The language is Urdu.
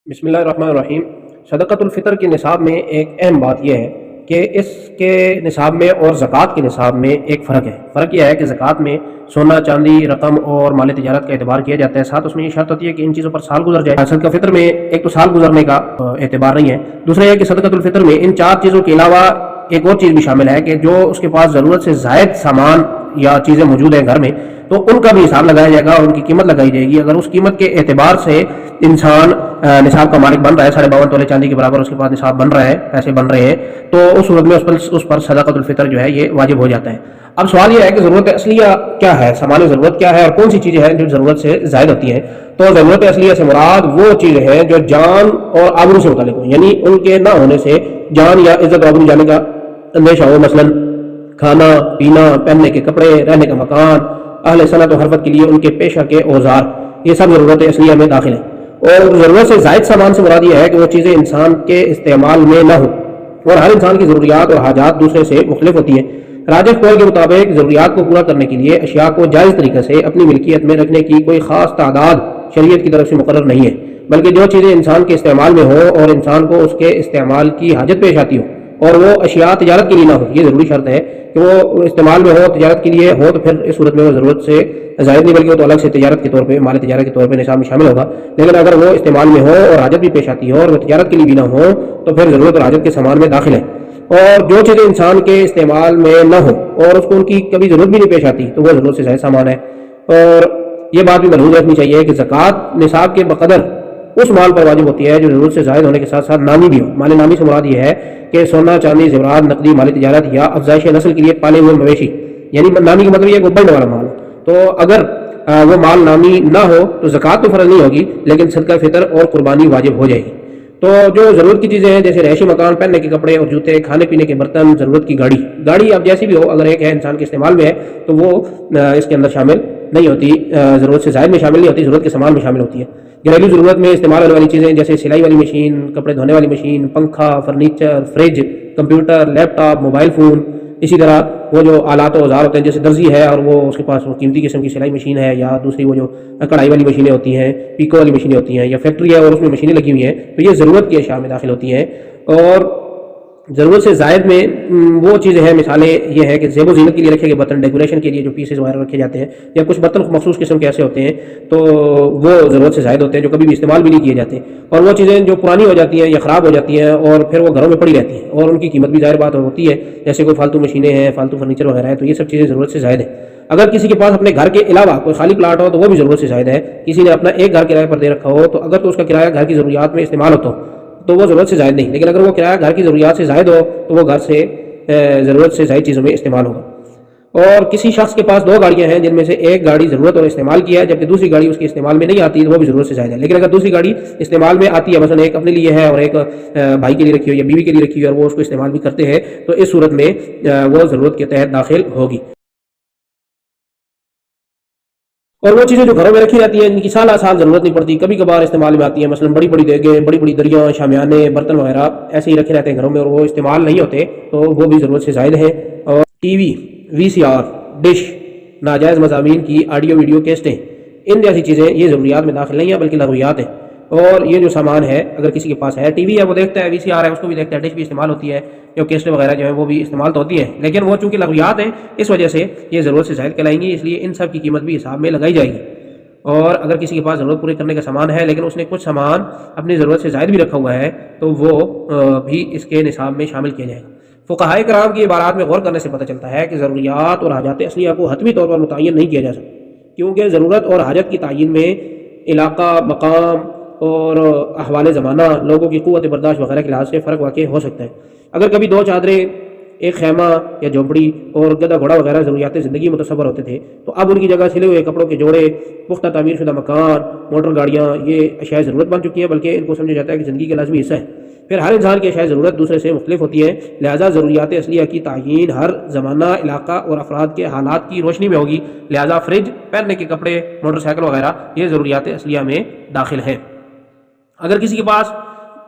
بسم اللہ الرحمن الرحیم۔ صدقۃ الفطر کے نصاب میں ایک اہم بات یہ ہے کہ اس کے نصاب میں اور زکوٰۃ کے نصاب میں ایک فرق ہے۔ فرق یہ ہے کہ زکوٰۃ میں سونا چاندی رقم اور مال تجارت کا اعتبار کیا جاتا ہے، ساتھ اس میں یہ شرط ہوتی ہے کہ ان چیزوں پر سال گزر جائے۔ صدقہ فطر میں ایک تو سال گزرنے کا اعتبار نہیں ہے، دوسرا یہ کہ صدقۃ الفطر میں ان چار چیزوں کے علاوہ ایک اور چیز بھی شامل ہے کہ جو اس کے پاس ضرورت سے زائد سامان یا چیزیں موجود ہیں گھر میں، تو ان کا بھی حساب لگایا جائے گا اور ان کی قیمت لگائی جائے گی۔ اگر اس قیمت کے اعتبار سے انسان نصاب کا مالک بن رہا ہے، 52.5 تولے چاندی کے برابر اس کے پاس نصاب بن رہا ہے، پیسے بن رہے ہیں، تو اس صورت میں اس پر صدقۃ الفطر جو ہے یہ واجب ہو جاتا ہے۔ اب سوال یہ ہے کہ ضرورت اصلیہ کیا ہے، سامان ضرورت کیا ہے اور کون سی چیزیں ہیں جو ضرورت سے زائد ہوتی ہیں۔ تو ضرورت اصلیہ سے مراد وہ چیزیں ہیں جو جان اور آبرو سے متعلق ہوں، یعنی ان کے نہ ہونے سے جان یا عزت و آبرو جانے کا اندیشہ ہو، مثلا کھانا پینا، پہننے کے کپڑے، رہنے کا مکان، اہل صنعت و حرفت کے لیے ان کے پیشہ کے اوزار، یہ سب ضرورت اصلیہ میں داخل ہیں۔ اور ضرورت سے زائد سامان سے مراد یہ ہے کہ وہ چیزیں انسان کے استعمال میں نہ ہوں، اور ہر انسان کی ضروریات اور حاجات دوسرے سے مختلف ہوتی ہیں۔ راجح قول کے مطابق ضروریات کو پورا کرنے کے لیے اشیاء کو جائز طریقے سے اپنی ملکیت میں رکھنے کی کوئی خاص تعداد شریعت کی طرف سے مقرر نہیں ہے، بلکہ جو چیزیں انسان کے استعمال میں ہوں اور انسان کو اس کے استعمال کی حاجت پیش آتی ہو اور وہ اشیاء تجارت کے لیے نہ ہو، یہ ضروری شرط ہے کہ وہ استعمال میں ہو، تجارت کے لیے ہو، تو پھر اس صورت میں وہ ضرورت سے زائد نہیں بلکہ وہ تو الگ سے تجارت کے طور پہ، مال تجارت کے طور پہ نصاب میں شامل ہوگا۔ لیکن اگر وہ استعمال میں ہو اور حاجت بھی پیش آتی ہو اور وہ تجارت کے لیے بھی نہ ہو، تو پھر ضرورت اور حاجت کے سامان میں داخل ہے۔ اور جو چیزیں انسان کے استعمال میں نہ ہو اور اس کو ان کی کبھی ضرورت بھی نہیں پیش آتی، تو وہ ضرورت سے زائد سامان ہے۔ اور یہ بات بھی ملحوظ رکھنی چاہیے کہ زکوٰۃ نصاب کے بقدر اس مال پر واجب ہوتی ہے جو ضرورت سے زائد ہونے کے ساتھ ساتھ نامی بھی ہو۔ مال نامی سے مراد یہ ہے کہ سونا چاندی زیورات نقدی مال تجارت یا افزائش نسل کے لیے پالے ہوئے مویشی، یعنی نامی کا مطلب یہ ہے کہ بڑھنے والا مال ہو۔ تو اگر وہ مال نامی نہ ہو تو زکوٰۃ تو فرض نہیں ہوگی، لیکن صدقہ فطر اور قربانی واجب ہو جائے گی۔ تو جو ضرورت کی چیزیں ہیں جیسے رہائشی مکان، پہننے کے کپڑے اور جوتے، کھانے پینے کے برتن، ضرورت کی گاڑی اب جیسی بھی ہو، اگر ایک ہے انسان کے استعمال میں ہے تو وہ اس کے اندر شامل نہیں ہوتی، ضرورت سے زائد میں شامل نہیں ہوتی، ضرورت کے سامان میں شامل ہوتی ہے۔ گھریلو ضرورت میں استعمال ہونے والی چیزیں جیسے سلائی والی مشین، کپڑے دھونے والی مشین، پنکھا، فرنیچر، فریج، کمپیوٹر، لیپ ٹاپ، موبائل فون، اسی طرح وہ جو آلات و اوزار ہوتے ہیں جیسے درزی ہے اور وہ اس کے پاس وہ قیمتی قسم کی سلائی مشین ہے، یا دوسری وہ جو کڑھائی والی مشینیں ہوتی ہیں، پیکو والی مشینیں ہوتی ہیں، یا فیکٹری ہے اور اس میں مشینیں لگی ہوئی ہیں، تو یہ ضرورت کی اشیاء میں داخل ہوتی ہیں۔ اور ضرورت سے زائد میں وہ چیزیں ہیں، مثالیں یہ ہے کہ زیب و زینت کے لیے رکھے گئے برتن، ڈیکوریشن کے لیے جو پیسز وغیرہ رکھے جاتے ہیں، یا کچھ برتن مخصوص قسم کے ایسے ہوتے ہیں تو وہ ضرورت سے زائد ہوتے ہیں جو کبھی بھی استعمال بھی نہیں کیے جاتے، اور وہ چیزیں جو پرانی ہو جاتی ہیں یا خراب ہو جاتی ہیں اور پھر وہ گھروں میں پڑی رہتی ہیں اور ان کی قیمت بھی ظاہر بات ہوتی ہے، جیسے کوئی فالتو مشینیں ہیں، فالتو فرنیچر وغیرہ ہے، تو یہ سب چیزیں ضرورت سے زائد ہیں۔ اگر کسی کے پاس اپنے گھر کے علاوہ کوئی خالی پلاٹ ہو تو وہ بھی ضرورت سے زائد ہے۔ کسی نے اپنا ایک گھر کرایہ پر دے رکھا ہو تو اگر تو اس کا کرایہ گھر کی ضروریات میں استعمال ہوتا ہو تو وہ ضرورت سے زائد نہیں، لیکن اگر وہ کرایہ گھر کی ضروریات سے زائد ہو تو وہ گھر سے ضرورت سے زائد چیزوں میں استعمال ہوگا۔ اور کسی شخص کے پاس 2 گاڑیاں ہیں جن میں سے ایک گاڑی ضرورت اور استعمال کی ہے جبکہ دوسری گاڑی اس کے استعمال میں نہیں آتی، تو وہ بھی ضرورت سے زائد ہے۔ لیکن اگر دوسری گاڑی استعمال میں آتی ہے، مثلا ایک اپنے لیے ہے اور ایک بھائی کے لیے رکھی ہو یا بیوی کے لیے رکھی ہو اور وہ اس کو استعمال بھی کرتے ہیں، تو اس صورت میں وہ ضرورت کے تحت داخل ہوگی۔ اور وہ چیزیں جو گھروں میں رکھی رہتی ہیں ان کی سال سال ضرورت نہیں پڑتی، کبھی کبھار استعمال میں آتی ہیں، مثلا بڑی بڑی دیگیں، بڑی بڑی دریاں، شامیانے، برتن وغیرہ ایسے ہی رکھے رہتے ہیں گھروں میں اور وہ استعمال نہیں ہوتے، تو وہ بھی ضرورت سے زائد ہے۔ اور ٹی وی، وی سی آر، ڈش، ناجائز مضامین کی آڈیو ویڈیو کیسٹیں، ان جیسی چیزیں یہ ضروریات میں داخل نہیں ہیں بلکہ لغویات ہیں۔ اور یہ جو سامان ہے اگر کسی کے پاس ہے، ٹی وی ہے وہ دیکھتا ہے، وی سی آر ہے اس کو بھی دیکھتا ہے، ڈش بھی استعمال ہوتی ہے، جو کیسٹ وغیرہ جو ہے وہ بھی استعمال تو ہوتی ہے، لیکن وہ چونکہ لغویات ہیں اس وجہ سے یہ ضرورت سے زائد کہلائیں گی، اس لیے ان سب کی قیمت بھی حساب میں لگائی جائے گی۔ اور اگر کسی کے پاس ضرورت پوری کرنے کا سامان ہے لیکن اس نے کچھ سامان اپنی ضرورت سے زائد بھی رکھا ہوا ہے تو وہ بھی اس کے نصاب میں شامل کیا جائے گا۔ فقہائے کرام کی عبارات میں غور کرنے سے پتہ چلتا ہے کہ ضروریات اور حاجات اصلیہ کو حتمی طور پر متعین نہیں کیا جا سکتا، کیونکہ ضرورت اور حاجت کی تعین میں علاقہ، مقام اور احوال زمانہ، لوگوں کی قوت برداشت وغیرہ کے لحاظ سے فرق واقع ہو سکتا ہے۔ اگر کبھی 2 چادریں، ایک خیمہ یا جھونپڑی اور گدھا گھوڑا وغیرہ ضروریات زندگی متصور ہوتے تھے تو اب ان کی جگہ سلے ہوئے کپڑوں کے جوڑے، پختہ تعمیر شدہ مکان، موٹر گاڑیاں یہ اشیاء ضرورت بن چکی ہیں، بلکہ ان کو سمجھا جاتا ہے کہ زندگی کا لازمی حصہ ہے۔ پھر ہر انسان کی اشیاء ضرورت دوسرے سے مختلف ہوتی ہے، لہٰذا ضروریات اصلیہ کی تعین ہر زمانہ، علاقہ اور افراد کے حالات کی روشنی میں ہوگی، لہٰذا فریج، پہننے کے کپڑے، موٹر سائیکل وغیرہ یہ ضروریات اصلیہ میں داخل ہیں۔ اگر کسی کے پاس